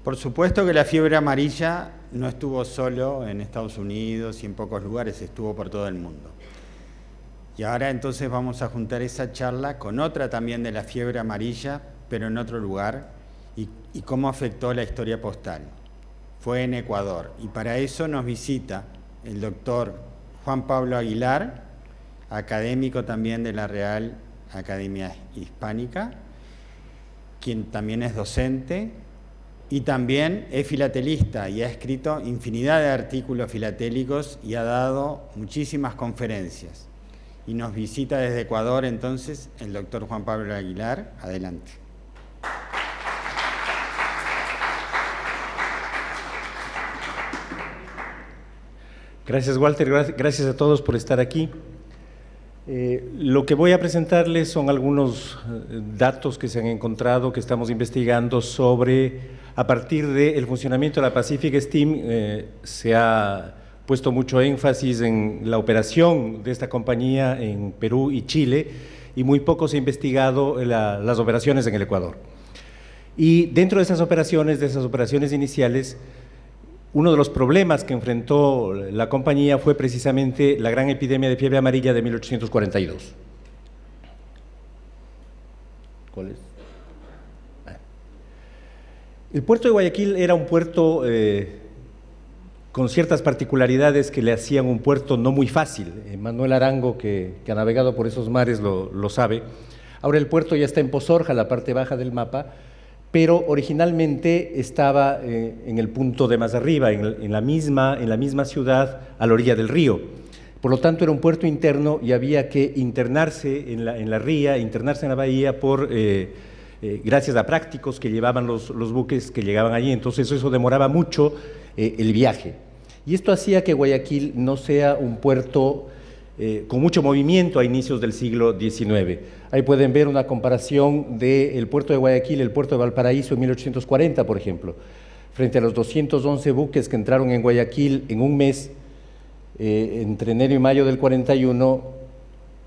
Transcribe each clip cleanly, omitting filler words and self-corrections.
Por supuesto que la fiebre amarilla no estuvo solo en Estados Unidos y en pocos lugares, estuvo por todo el mundo. Y ahora entonces vamos a juntar esa charla con otra también de la fiebre amarilla, pero en otro lugar, y cómo afectó la historia postal. Fue en Ecuador, y para eso nos visita el doctor Juan Pablo Aguilar, académico también de la Real Academia Hispánica, quien también es docente, y también es filatelista y ha escrito infinidad de artículos filatélicos y ha dado muchísimas conferencias. Y nos visita desde Ecuador entonces el doctor Juan Pablo Aguilar. Adelante. Gracias, Walter. Gracias a todos por estar aquí. Lo que voy a presentarles son algunos datos que se han encontrado, que estamos investigando sobre, a partir del funcionamiento de la Pacific Steam, se ha puesto mucho énfasis en la operación de esta compañía en Perú y Chile, y muy poco se ha investigado las operaciones en el Ecuador. Y dentro de esas operaciones iniciales, uno de los problemas que enfrentó la compañía fue precisamente la gran epidemia de fiebre amarilla de 1842. ¿Cuál es? El puerto de Guayaquil era un puerto con ciertas particularidades que le hacían un puerto no muy fácil. Manuel Arango, que ha navegado por esos mares, lo sabe. Ahora el puerto ya está en Pozorja, la parte baja del mapa, pero originalmente estaba en el punto de más arriba, en la misma ciudad, a la orilla del río. Por lo tanto, era un puerto interno y había que internarse en la ría, internarse en la bahía gracias a prácticos que llevaban los buques que llegaban allí. Entonces eso demoraba mucho el viaje. Y esto hacía que Guayaquil no sea un puerto con mucho movimiento a inicios del siglo XIX. Ahí pueden ver una comparación del puerto de Guayaquil y el puerto de Valparaíso en 1840, por ejemplo. Frente a los 211 buques que entraron en Guayaquil en un mes, entre enero y mayo del 41,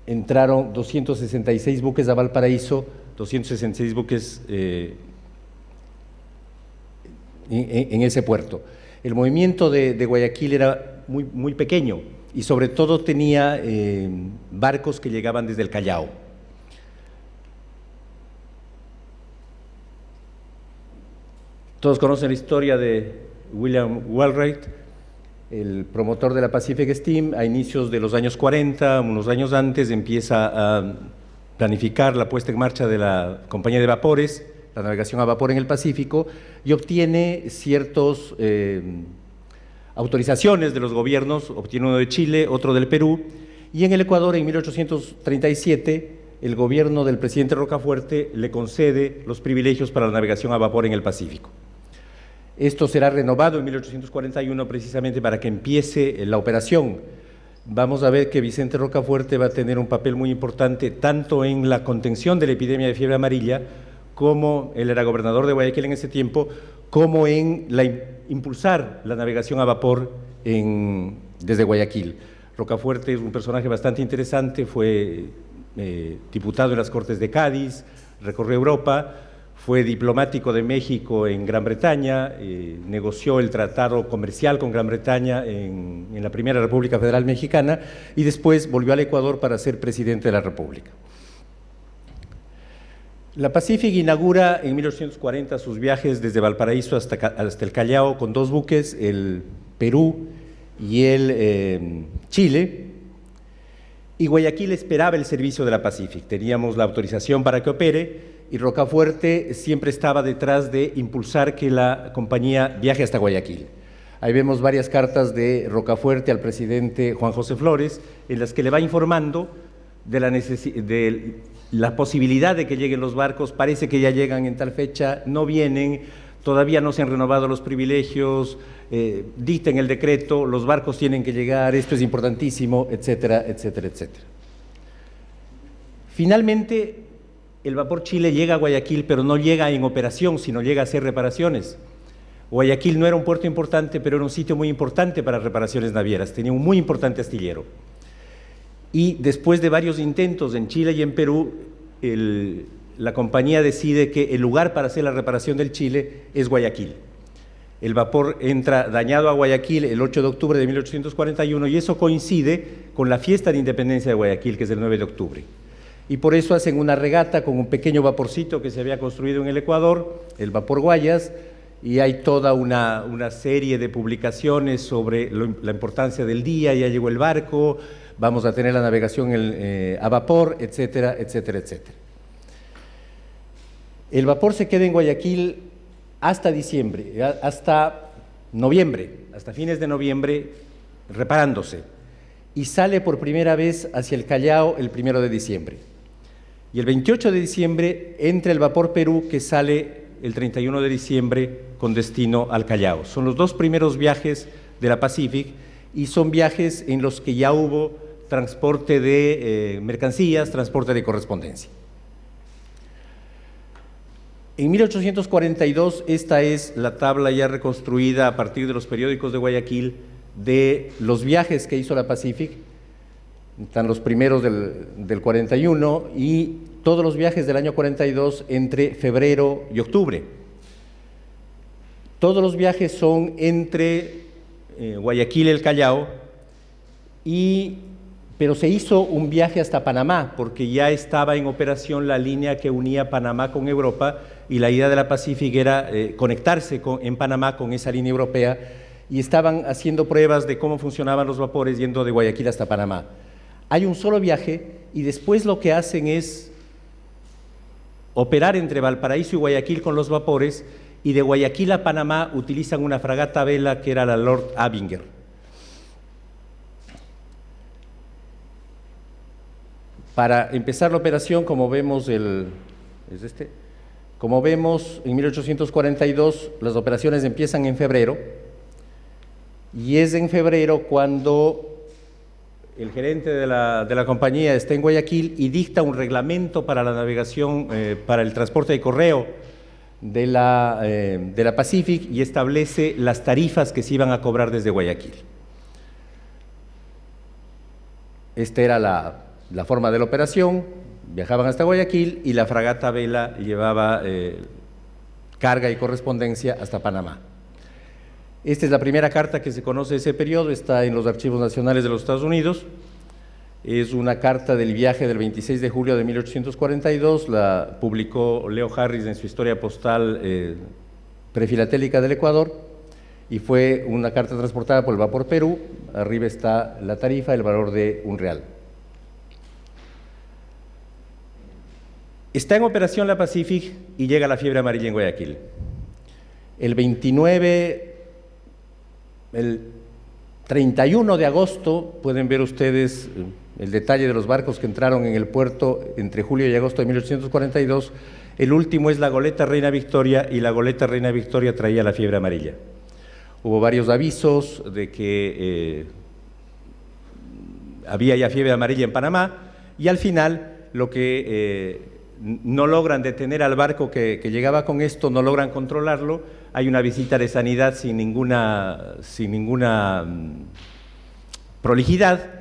entraron 266 buques a Valparaíso, 266 buques en ese puerto. El movimiento de Guayaquil era muy pequeño, y sobre todo tenía barcos que llegaban desde el Callao. Todos conocen la historia de William Wheelwright, el promotor de la Pacific Steam. A inicios de los años 40, unos años antes, empieza a planificar la puesta en marcha de la compañía de vapores, la navegación a vapor en el Pacífico, y obtiene ciertos autorizaciones de los gobiernos. Obtiene uno de Chile, otro del Perú, y en el Ecuador, en 1837, el gobierno del presidente Rocafuerte le concede los privilegios para la navegación a vapor en el Pacífico. Esto será renovado en 1841 precisamente para que empiece la operación. Vamos a ver que Vicente Rocafuerte va a tener un papel muy importante tanto en la contención de la epidemia de fiebre amarilla, como él era gobernador de Guayaquil en ese tiempo, como en impulsar la navegación a vapor desde Guayaquil. Rocafuerte es un personaje bastante interesante, fue diputado en las Cortes de Cádiz, recorrió Europa, fue diplomático de México en Gran Bretaña, negoció el tratado comercial con Gran Bretaña en la Primera República Federal Mexicana, y después volvió al Ecuador para ser presidente de la República. La Pacific inaugura en 1840 sus viajes desde Valparaíso hasta el Callao con dos buques, el Perú y el Chile, y Guayaquil esperaba el servicio de la Pacific. Teníamos la autorización para que opere, y Rocafuerte siempre estaba detrás de impulsar que la compañía viaje hasta Guayaquil. Ahí vemos varias cartas de Rocafuerte al presidente Juan José Flores, en las que le va informando de la posibilidad de que lleguen los barcos. Parece que ya llegan en tal fecha, no vienen, todavía no se han renovado los privilegios, dicten el decreto, los barcos tienen que llegar, esto es importantísimo, etcétera, etcétera, etcétera. Finalmente, el vapor Chile llega a Guayaquil, pero no llega en operación, sino llega a hacer reparaciones. Guayaquil no era un puerto importante, pero era un sitio muy importante para reparaciones navieras, tenía un muy importante astillero. Y después de varios intentos en Chile y en Perú, la compañía decide que el lugar para hacer la reparación del Chile es Guayaquil. el vapor entra dañado a Guayaquil el 8 de octubre de 1841 y eso coincide con la fiesta de independencia de Guayaquil, que es el 9 de octubre. Y por eso hacen una regata con un pequeño vaporcito que se había construido en el Ecuador, el vapor Guayas, y hay toda una serie de publicaciones sobre la importancia del día, ya llegó el barco, vamos a tener la navegación a vapor, etcétera, etcétera, etcétera. El vapor se queda en Guayaquil hasta diciembre, hasta noviembre, hasta fines de noviembre, reparándose, y sale por primera vez hacia el Callao el 1 de diciembre. Y el 28 de diciembre entra el vapor Perú, que sale el 31 de diciembre con destino al Callao. Son los dos primeros viajes de la Pacific y son viajes en los que ya hubo transporte de mercancías, transporte de correspondencia. En 1842, esta es la tabla ya reconstruida a partir de los periódicos de Guayaquil de los viajes que hizo la Pacific. Están los primeros del 41 y todos los viajes del año 42 entre febrero y octubre. Todos los viajes son entre Guayaquil y el Callao, pero se hizo un viaje hasta Panamá, porque ya estaba en operación la línea que unía Panamá con Europa, y la idea de la Pacific era conectarse en Panamá con esa línea europea, y estaban haciendo pruebas de cómo funcionaban los vapores yendo de Guayaquil hasta Panamá. Hay un solo viaje y después lo que hacen es operar entre Valparaíso y Guayaquil con los vapores, y de Guayaquil a Panamá utilizan una fragata a vela que era la Lord Abinger. Para empezar la operación, como vemos en 1842, las operaciones empiezan en febrero, y es en febrero cuando el gerente de la compañía está en Guayaquil y dicta un reglamento para la navegación, para el transporte de correo de la Pacific, y establece las tarifas que se iban a cobrar desde Guayaquil. Esta era la forma de la operación. Viajaban hasta Guayaquil y la fragata vela llevaba carga y correspondencia hasta Panamá. Esta es la primera carta que se conoce de ese periodo, está en los archivos nacionales de los Estados Unidos. Es una carta del viaje del 26 de julio de 1842, la publicó Leo Harris en su historia postal prefilatélica del Ecuador, y fue una carta transportada por el vapor Perú. Arriba está la tarifa, el valor de R$1. Está en operación la Pacific y llega la fiebre amarilla en Guayaquil. El 31 de agosto, pueden ver ustedes el detalle de los barcos que entraron en el puerto entre julio y agosto de 1842, el último es la goleta Reina Victoria, y la goleta Reina Victoria traía la fiebre amarilla. Hubo varios avisos de que había ya fiebre amarilla en Panamá, y al final lo que no logran detener al barco que llegaba con esto, no logran controlarlo, hay una visita de sanidad sin ninguna prolijidad,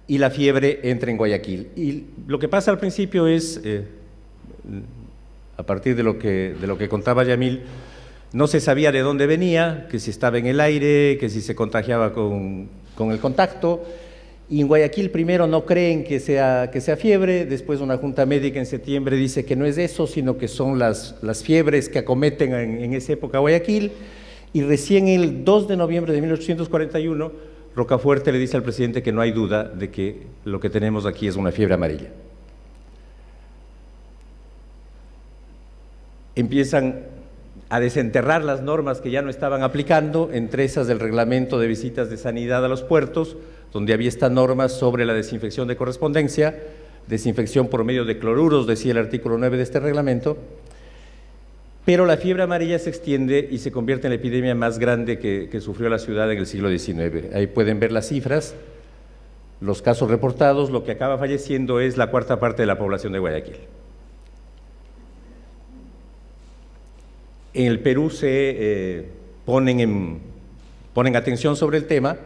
y la fiebre entra en Guayaquil. Y lo que pasa al principio es, a partir de lo que contaba Yamil, no se sabía de dónde venía, que si estaba en el aire, que si se contagiaba con el contacto. Y en Guayaquil primero no creen que sea fiebre, después una junta médica en septiembre dice que no es eso, sino que son las fiebres que acometen en esa época Guayaquil, y recién el 2 de noviembre de 1841 Rocafuerte le dice al presidente que no hay duda de que lo que tenemos aquí es una fiebre amarilla. Empiezan a desenterrar las normas que ya no estaban aplicando, entre esas del reglamento de visitas de sanidad a los puertos, donde había esta norma sobre la desinfección de correspondencia, desinfección por medio de cloruros, decía el artículo 9 de este reglamento, pero la fiebre amarilla se extiende y se convierte en la epidemia más grande que sufrió la ciudad en el siglo XIX. Ahí pueden ver las cifras, los casos reportados. Lo que acaba falleciendo es la cuarta parte de la población de Guayaquil. En el Perú se ponen atención sobre el tema,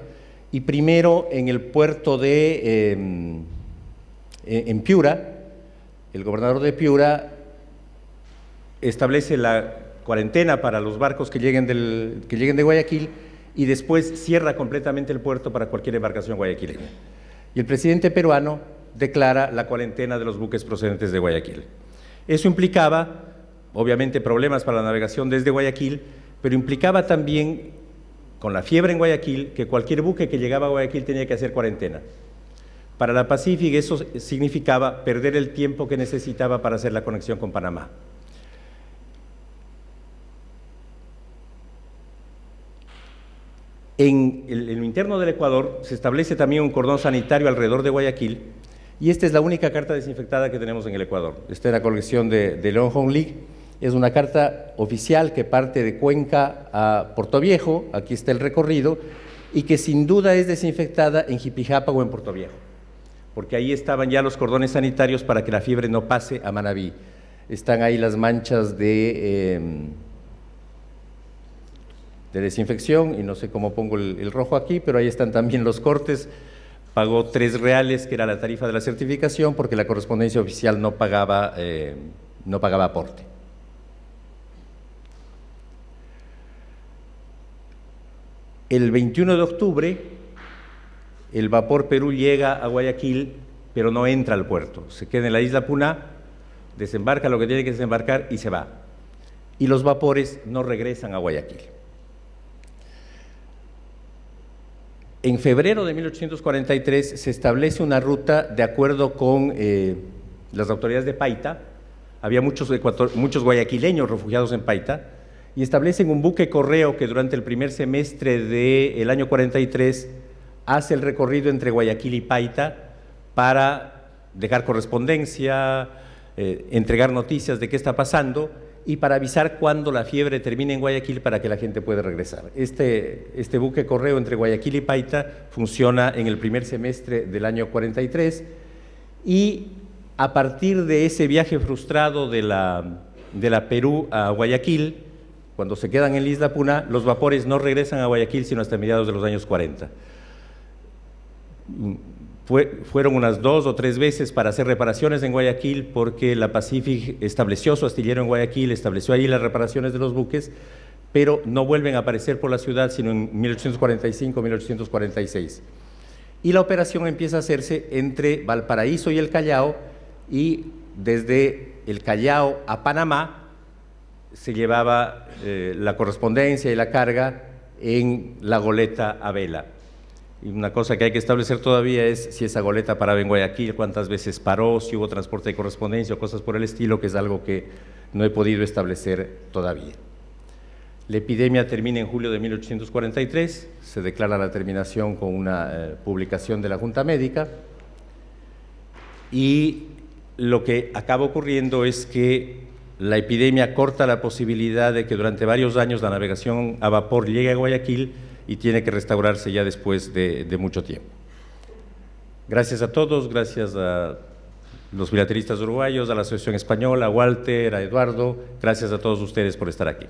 y primero en el puerto en Piura, el gobernador de Piura establece la cuarentena para los barcos que lleguen de Guayaquil y después cierra completamente el puerto para cualquier embarcación guayaquileña. Y el presidente peruano declara la cuarentena de los buques procedentes de Guayaquil. Eso implicaba, obviamente, problemas para la navegación desde Guayaquil, pero implicaba también, con la fiebre en Guayaquil, que cualquier buque que llegaba a Guayaquil tenía que hacer cuarentena. Para la Pacific eso significaba perder el tiempo que necesitaba para hacer la conexión con Panamá. En lo interno del Ecuador se establece también un cordón sanitario alrededor de Guayaquil y esta es la única carta desinfectada que tenemos en el Ecuador. Esta es la colección de Leon Hong Lee. Es una carta oficial que parte de Cuenca a Puerto Viejo, aquí está el recorrido, y que sin duda es desinfectada en Jipijapa o en Puerto Viejo, porque ahí estaban ya los cordones sanitarios para que la fiebre no pase a Manabí. Están ahí las manchas de desinfección, y no sé cómo pongo el rojo aquí, pero ahí están también los cortes. Pagó 3 reales, que era la tarifa de la certificación, porque la correspondencia oficial no pagaba aporte. El 21 de octubre, el vapor Perú llega a Guayaquil, pero no entra al puerto. Se queda en la isla Puná, desembarca lo que tiene que desembarcar y se va. Y los vapores no regresan a Guayaquil. En febrero de 1843 se establece una ruta de acuerdo con las autoridades de Paita. Había muchos guayaquileños refugiados en Paita, y establecen un buque correo que durante el primer semestre del año 43 hace el recorrido entre Guayaquil y Paita para dejar correspondencia, entregar noticias de qué está pasando y para avisar cuando la fiebre termine en Guayaquil para que la gente pueda regresar. Este buque correo entre Guayaquil y Paita funciona en el primer semestre del año 43 y a partir de ese viaje frustrado de la Perú a Guayaquil, cuando se quedan en la isla Puná, los vapores no regresan a Guayaquil sino hasta mediados de los años 40. Fueron unas 2 o 3 veces para hacer reparaciones en Guayaquil porque la Pacific estableció su astillero en Guayaquil, estableció ahí las reparaciones de los buques, pero no vuelven a aparecer por la ciudad sino en 1845-1846. Y la operación empieza a hacerse entre Valparaíso y el Callao, y desde el Callao a Panamá se llevaba la correspondencia y la carga en la goleta a vela. Y una cosa que hay que establecer todavía es si esa goleta paraba en Guayaquil, cuántas veces paró, si hubo transporte de correspondencia o cosas por el estilo, que es algo que no he podido establecer todavía. La epidemia termina en julio de 1843, se declara la terminación con una publicación de la Junta Médica, y lo que acaba ocurriendo es que la epidemia corta la posibilidad de que durante varios años la navegación a vapor llegue a Guayaquil y tiene que restaurarse ya después de mucho tiempo. Gracias a todos, gracias a los filatelistas uruguayos, a la Asociación Española, a Walter, a Eduardo, gracias a todos ustedes por estar aquí.